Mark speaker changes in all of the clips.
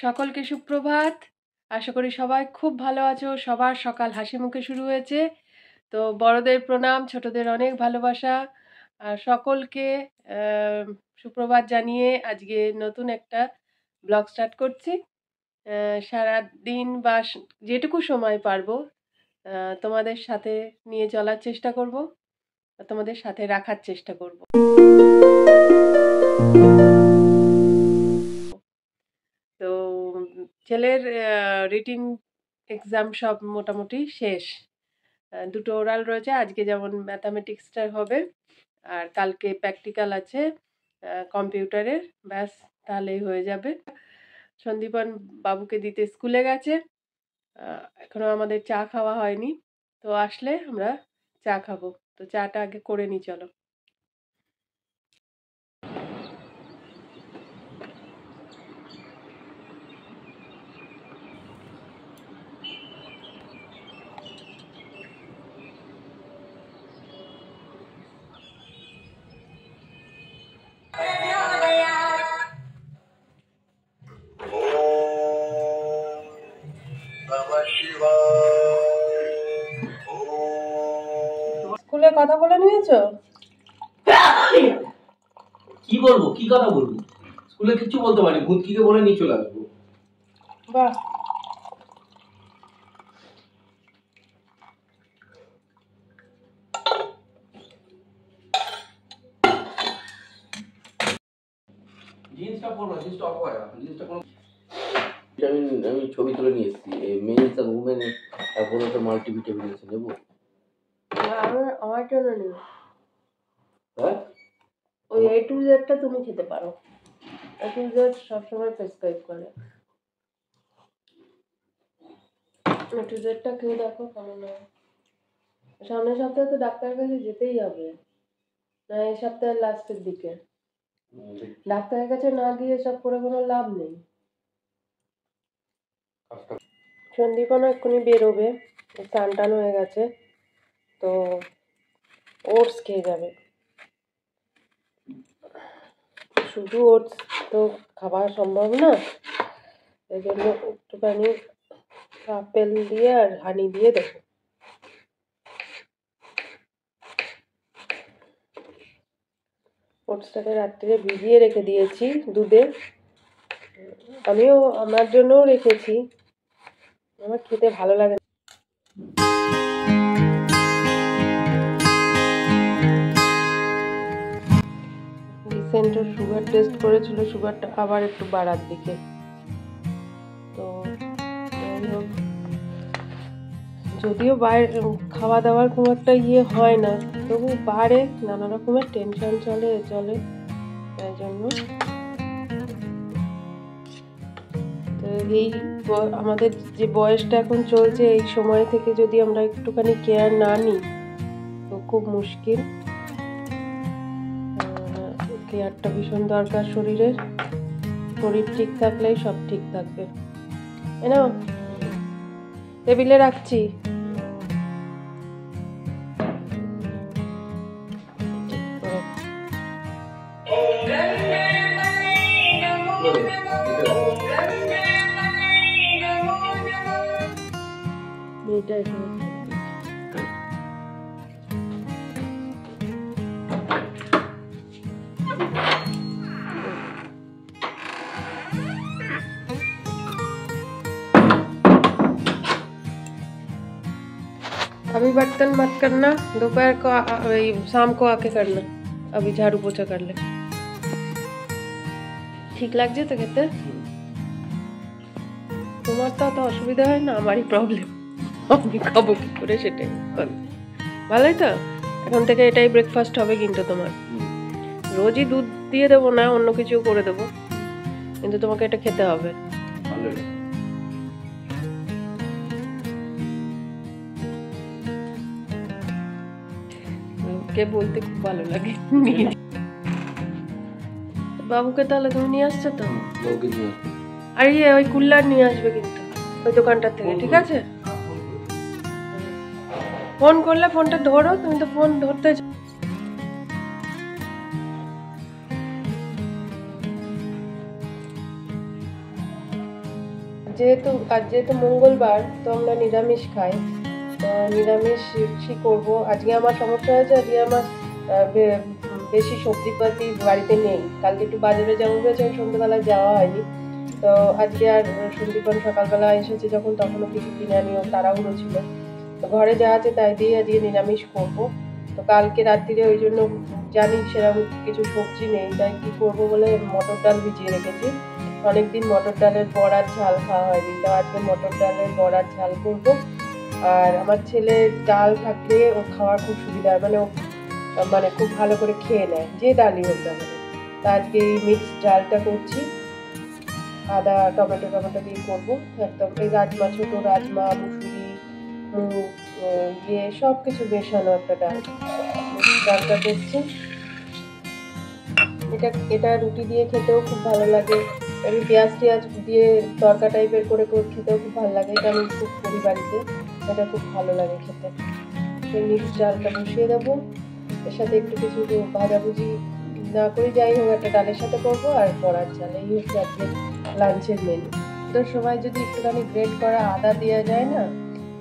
Speaker 1: সকলকে সুপ্রভাত। আশা করি সবাই খুব ভালো আছো। সবার সকাল হাসি মুখে শুরু হয়েছে। তো বড়দের প্রণাম, ছোটদের অনেক ভালোবাসা। আর সকলকে সুপ্রভাত জানিয়ে আজকে নতুন একটা ব্লগ স্টার্ট করছি। সারা দিন বা যেটুকু সময় পারবো তোমাদের সাথে নিয়ে চলার চেষ্টা করব, তোমাদের সাথে রাখার চেষ্টা করব। তো ছেলের রিটিন এক্সাম সব মোটামুটি শেষ। দুটো ওরাল রয়েছে, আজকে যেমন ম্যাথামেটিক্সটা হবে আর কালকে প্র্যাকটিক্যাল আছে কম্পিউটারের। ব্যাস, তাহলেই হয়ে যাবে। সন্দীপন বাবুকে দিতে স্কুলে গেছে, এখনো আমাদের চা খাওয়া হয়নি। তো আসলে আমরা চা খাবো। তো চাটা আগে করে নিই, চলো। স্কুলে কথা বলে নিয়েছো?
Speaker 2: কি বলবো, কি কথা বলবো? স্কুলে কিছু বলতে পারি, ভূতকিকে বলে নিয়ে চলে আসবো।
Speaker 1: বাহ,
Speaker 2: জিন্সটা পরবো, জিন্সটা অফ হয়, জিন্সটা কোনো আমি ছবি তুলে নিয়ে এসেছি। এই মেন্স আর উমেন একটা মাল্টিভিটামিন আছে, নেবো?
Speaker 1: আমার জন্য নেই।
Speaker 2: হ্যাঁ,
Speaker 1: ওই A to Z-টা তুমি খেতে পারো। A to Z সবসময় প্রেসক্রাইব করে। A to Z-টা খেয়ে দেখো কেমন হয়। সামনের সপ্তাহে তো ডাক্তারের কাছে যেতেই হবে, না এই সপ্তাহের লাস্টের দিকে। ডাক্তারের কাছে না গিয়ে সব করে কোনো লাভ নেই। সন্দীপনও এক্ষুনি বেরোবে, স্নান টান হয়ে গেছে, তো ওটস খেয়ে যাবে। শুধু ওটস তো খাওয়া সম্ভব না, এই জন্য একটুখানি আপেল দিয়ে আর হানি দিয়ে দেবো। ওটসটাকে রাত্রে ভিজিয়ে রেখে দিয়েছি দুধে। আমিও আমার জন্যও রেখেছি, আমার খেতে ভালো লাগে না। রিসেন্টও সুগার টেস্ট করেছিল, সুগারটা আবার একটু বাড়ার দিকে। তো যদিও বাইরে খাওয়া দাওয়ার খুব একটা হয় না, তবু বাড়ে, নানা রকমের টেনশন চলে তাই জন্য। তো এই আমাদের যে বয়সটা এখন চলছে, এই সময় থেকে যদি আমরা একটুখানি কেয়ার না নিই তো খুব মুশকিল। কেয়ারটা ভীষণ দরকার শরীরের। শরীর ঠিক থাকলেই সব ঠিক থাকবে। এনাও টেবিলে রাখছি। अभी बर्तन मत करना, दोपहर को शाम को आके करना। अभी झाड़ू पोछा कर ले। ঠিক লাগছে তো খেতে? তোমার তো অত অসুবিধা হয় না, আমারই প্রবলেম। আমি খাবো কি করে সেটাই। ভালোই তো, এখন থেকে এটাই ব্রেকফাস্ট হবে কিন্তু তোমার। রোজই দুধ দিয়ে দেবো না, অন্য কিছু করে দেবো, কিন্তু তোমাকে এটা খেতে হবে। কে বলতে খুব ভালো লাগে। বাবুকে তাহলে তুমি নিয়ে আসছো তো? আর ওই কুল্লার নিয়ে আসবে কিন্তু ওই দোকানটার থেকে, ঠিক আছে? ফোন করলে ফোনটা ধরো, তুমি তো ফোন ধরতে। যেহেতু মঙ্গলবার, তো আমরা নিরামিষ খাই। তো নিরামিষই করবো। আজকে আমার সমস্যা হয়েছে, আজকে আমার বেশি সবজিপাতি বাড়িতে নেই। কালকে একটু বাজারে যাবো বলেছে, সন্ধ্যেবেলায় যাওয়া হয়নি। তো আজকে আর সন্দীপন সকালবেলা এসেছে যখন, তখনও কিছু কিনে আনিও তাড়াহুড়ো ছিল। তো ঘরে যা আছে তাই দিয়ে আজকে নিরামিষ করবো। তো কালকে রাত্রিরে ওই জন্য জানি সেরকম কিছু সবজি নেই, তাই কি করবো বলে মটর ডাল ভিজিয়ে রেখেছি। অনেকদিন মটর ডালের বড়ার ঝাল খাওয়া হয়নি, তো আজকে মটর ডালের বড়ার ঝাল করবো। আর আমার ছেলে ডাল থাকলে ওর খাওয়ার খুব সুবিধা হয়, মানে খুব ভালো করে খেয়ে নেয়, যে ডালই হোক না কেন। তা আজকে এই মিক্সড ডালটা করছি, আদা টমেটো দিয়ে করবো। একদম এই রাজমা, ছোট রাজমা, মুসুরি, মুগ, সব কিছু মেশানো একটা ডাল, ডালটা করছি। এটা রুটি দিয়ে খেতেও খুব ভালো লাগে, আমি পেঁয়াজ দিয়ে তরকা টাইপের করে খেতেও খুব ভালো লাগে। এটা আমি খুব করি বাড়িতে, এটা খুব ভালো লাগে খেতে। সেই মিক্সড ডালটা বসিয়ে দেবো, এর সাথে একটু কিছু ভাজাভুজি না করে যাই হোক একটা ডালের সাথে করবো, আর বড়ার চাল। এই হচ্ছে আজকে লাঞ্চের মেনু। তো সবাই যদি একটুখানি গ্রেট করা আদা দেওয়া যায় না,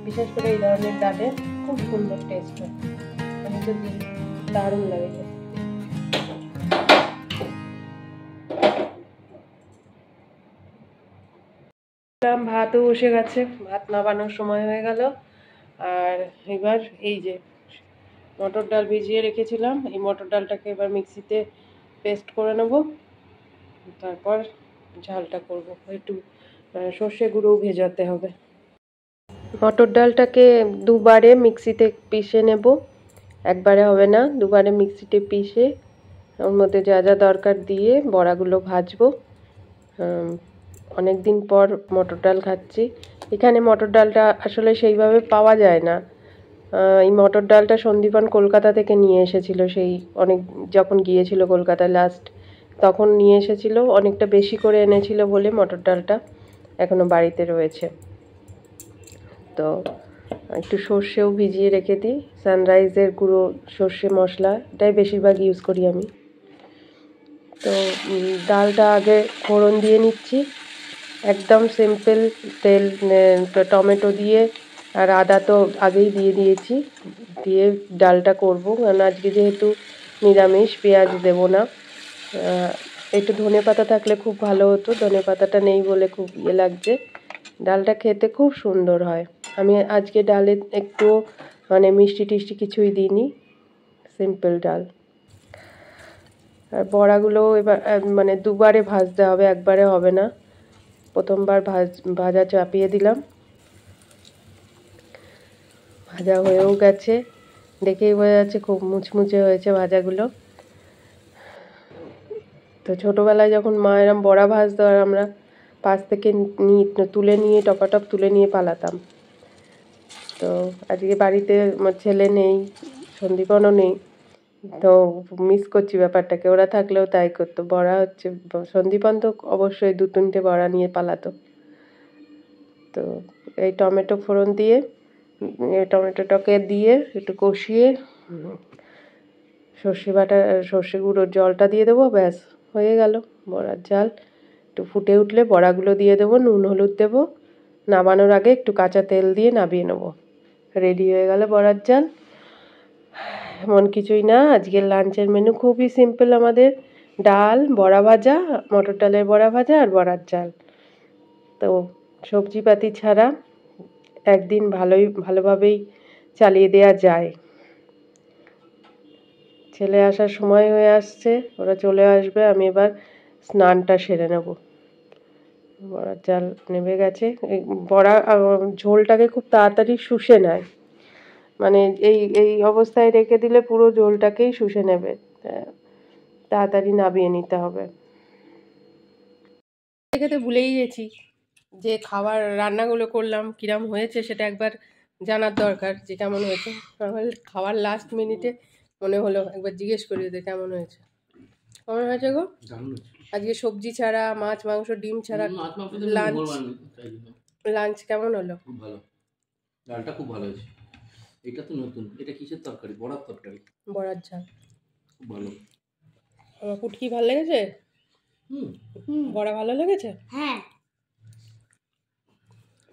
Speaker 1: বিশেষ করে এই ধরনের ডালে খুব সুন্দর টেস্ট হয়। আমি তো দিই, দারুণ লাগে। ভাতও বসে গেছে, ভাত নামানোর সময় হয়ে গেল। আর এবার এই যে মটর ডাল ভিজিয়ে রেখেছিলাম, এই মটর ডালটাকে এবার মিক্সিতে পেস্ট করে নেব। তারপর ঝালটা করব, একটু সর্ষে গুঁড়োও ভেজাতে হবে। মটর ডালটাকে দুবারে মিক্সিতে পিষে নেব, একবারে হবে না, দুবারে মিক্সিতে পিষে ওর মধ্যে যা যা দরকার দিয়ে বড়াগুলো ভাজবো। অনেক দিন পর মটর ডাল খাচ্ছি। এখানে মটর ডালটা আসলে সেইভাবে পাওয়া যায় না। এই মটর ডালটা সন্দীপন কলকাতা থেকে নিয়ে এসেছিল, সেই অনেক যখন গিয়েছিল কলকাতায় লাস্ট, তখন নিয়ে এসেছিল, অনেকটা বেশি করে এনেছিল বলে মটর ডালটা এখনো বাড়িতে রয়েছে। তো একটু সর্ষেও ভিজিয়ে রেখে দিই, সানরাইজের গুঁড়ো সর্ষে মশলা, এটাই বেশিরভাগ ইউজ করি আমি। তো ডালটা আগে ফোড়ন দিয়ে নিচ্ছি, একদম সিম্পল, তেল, টমেটো দিয়ে আর আদা তো আগেই দিয়ে দিয়েছি, দিয়ে ডালটা করবো। কারণ আজকে যেহেতু নিরামিষ, পেঁয়াজ দেবো না। একটু ধনে পাতা থাকলে খুব ভালো হতো, ধনে পাতাটা নেই বলে খুব লাগছে। ডালটা খেতে খুব সুন্দর হয়। আমি আজকে ডালে একটু মানে মিষ্টি টিষ্টি কিছুই দিইনি, সিম্পল ডাল। আর বড়াগুলো এবার মানে দুবারে ভাজতে হবে, একবারে হবে না। প্রথমবার ভাজা চাপিয়ে দিলাম, ভাজা হয়েও গেছে, দেখেই বোঝা যাচ্ছে খুব মুচমুচে হয়েছে ভাজাগুলো। তো ছোটোবেলায় যখন মা এরম বড়া ভাজতো, আর আমরা পাশ থেকে তুলে নিয়ে টপাটপ তুলে নিয়ে পালাতাম। তো আজকে বাড়িতে আমার ছেলে নেই, সন্দীপনও নেই, তো মিস করছি ব্যাপারটাকে। ওরা থাকলেও তাই করতো, বড়া হচ্ছে, সন্দীপন তো অবশ্যই 2-3টে বড়া নিয়ে পালাতো। তো এই টমেটো ফোড়ন দিয়ে, টমেটোটাকে দিয়ে একটু কষিয়ে সর্ষে গুঁড়োর জলটা দিয়ে দেবো, ব্যাস হয়ে গেল বড়ার ঝাল। একটু ফুটে উঠলে বড়াগুলো দিয়ে দেবো, নুন হলুদ দেবো, নামানোর আগে একটু কাঁচা তেল দিয়ে নামিয়ে নেবো, রেডি হয়ে গেল বড়ার ঝাল। এমন কিছুই না, আজকের লাঞ্চের মেনু খুবই সিম্পল আমাদের, ডাল, বড়া ভাজা, মটর ডালের বড়া ভাজা আর বড়ার ঝাল। তো সবজিপাতি ছাড়া একদিন ভালোভাবেই চালিয়ে দেওয়া যায়। ছেলে আসার সময় হয়ে আসছে, ওরা চলে আসবে, আমি এবার স্নানটা সেরে নেব। বড়ার ঝাল নেমে গেছে। এই বড়া ঝোলটাকে খুব তাড়াতাড়ি শুষে নেয়, মানে এই এই অবস্থায় রেখে দিলে পুরো ঝোলটাকেই শুষে নেবে, তাড়াতাড়ি নামিয়ে নিতে হবে। খেতে ভুলেই গেছি যে খাবার রান্নাগুলো করলাম কিরম হয়েছে সেটা একবার জানার দরকার, যে কেমন হয়েছে। আমার খাওয়ার লাস্ট মিনিটে মনে হলো একবার জিজ্ঞেস করি যে কেমন হয়েছে। কেমন হয়েছে গো আজকে? সবজি ছাড়া, মাছ মাংস ডিম ছাড়া লাঞ্চ কেমন হলো?
Speaker 2: খুব ভালো, ডালটা খুব ভালো হয়েছে। এটা তো নতুন, এটা কিসের তরকারি? বড়ার তরকারি,
Speaker 1: বড়ার ঝাল
Speaker 2: খুব ভালো।
Speaker 1: আমার পুটকি ভালো লেগেছে, বড়া ভালো লেগেছে।
Speaker 3: হ্যাঁ,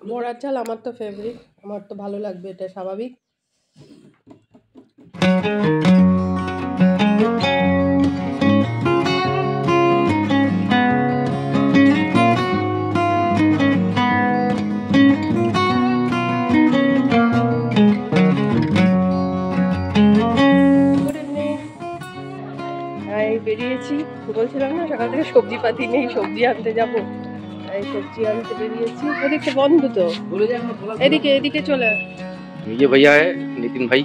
Speaker 1: বড়ার চাল আমার তো ফেভারিট, আমার তো ভালো লাগবে, এটা স্বাভাবিক। বেরিয়েছি, বলছিলাম না সকাল থেকে সবজি পাতি নেই, সবজি আনতে যাবো, এই সবজি আনতে বেরিয়েছি। ওদিকে বন্ধ তো, এদিকে এদিকে চলে।
Speaker 2: ये भैया है नितिन भाई,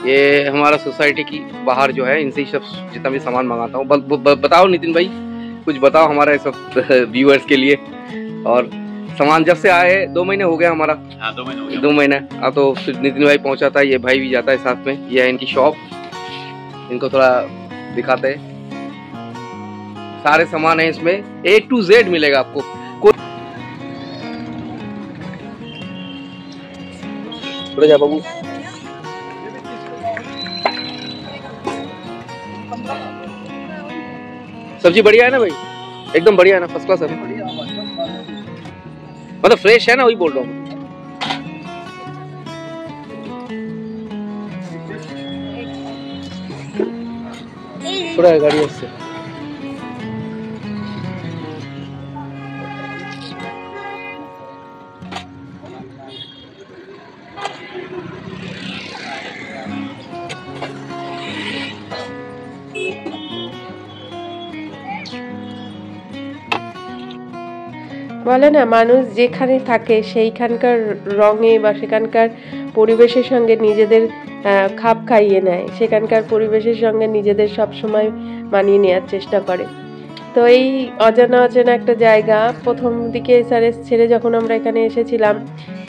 Speaker 2: ये हमारा सोसाइटी की बाहर जो है इनसे ही सब जितना भी सामान मंगाता हूँ। बताओ नितिन भाई, कुछ बताओ हमारे सब व्यूअर्स के लिए। और सामान जब से आए 2 महीने हो गया हमारा। हाँ, 2 महीने हो गया। 2 महीने। हाँ, तो फिर नितिन भाई पहुंचाता है, ये भाई भी जाता है साथ में। ये है इनकी शॉप, इनको थोड़ा दिखाते हैं। सारे सामान है इसमें, A to Z मिलेगा आपको। जा बाबू, सब्जी बढ़िया है ना भाई? एकदम बढ़िया है ना, फर्स्ट क्लास है, मतलब फ्रेश है ना, वही बोल रहा हूँ। थोड़ा गाड़ी से
Speaker 1: বলে না, মানুষ যেখানে থাকে সেইখানকার রঙে বা সেখানকার পরিবেশের সঙ্গে নিজেদের খাপ খাইয়ে নেয়, সেখানকার পরিবেশের সঙ্গে নিজেদের সবসময় মানিয়ে নেওয়ার চেষ্টা করে। তো এই অজানা অজানা একটা জায়গা, প্রথম দিকে এসআরএস ছেড়ে যখন আমরা এখানে এসেছিলাম,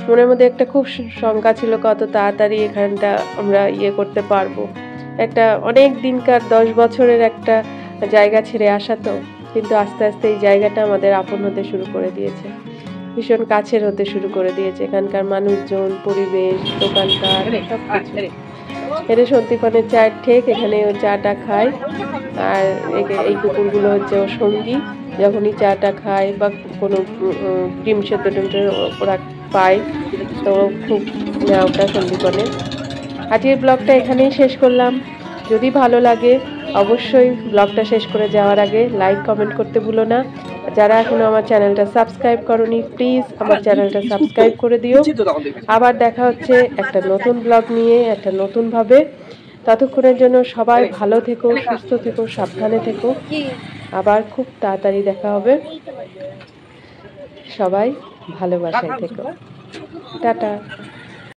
Speaker 1: মনের মধ্যে একটা খুব শঙ্কা ছিল কত তাড়াতাড়ি এখানটা আমরা করতে পারবো। একটা অনেক দিনকার 10 বছরের একটা জায়গা ছেড়ে আসা, তো কিন্তু আস্তে আস্তে এই জায়গাটা আমাদের আপন হতে শুরু করে দিয়েছে, ভীষণ কাছের হতে শুরু করে দিয়েছে। এখানকার মানুষজন, পরিবেশ, দোকানপাট সব কিছু। এটা সন্তিপানের চায়ের ঠেক, এখানে ও চাটা খায়, আর এই কুকুরগুলো হচ্ছে ওর সঙ্গী। যখনই চাটা খায় বা কোনো ডিম সেদ্ধ ওরা পায়, তো খুব ওটা সন্ধিপনের। আজকের ব্লগটা এখানেই শেষ করলাম। যদি ভালো লাগে অবশ্যই ব্লগটা শেষ করে যাওয়ার আগে লাইক কমেন্ট করতে ভুলো না। যারা এখনো আমার চ্যানেলটা সাবস্ক্রাইব করনি, প্লিজ আমার চ্যানেলটা সাবস্ক্রাইব করে দিও। আবার দেখা হচ্ছে একটা নতুন ব্লগ নিয়ে, একটা নতুনভাবে। ততক্ষণের জন্য সবাই ভালো থেকো, সুস্থ থেকো, সাবধানে থেকো। আবার খুব তাড়াতাড়ি দেখা হবে। সবাই ভালোবাসায় থেকো। টাটা।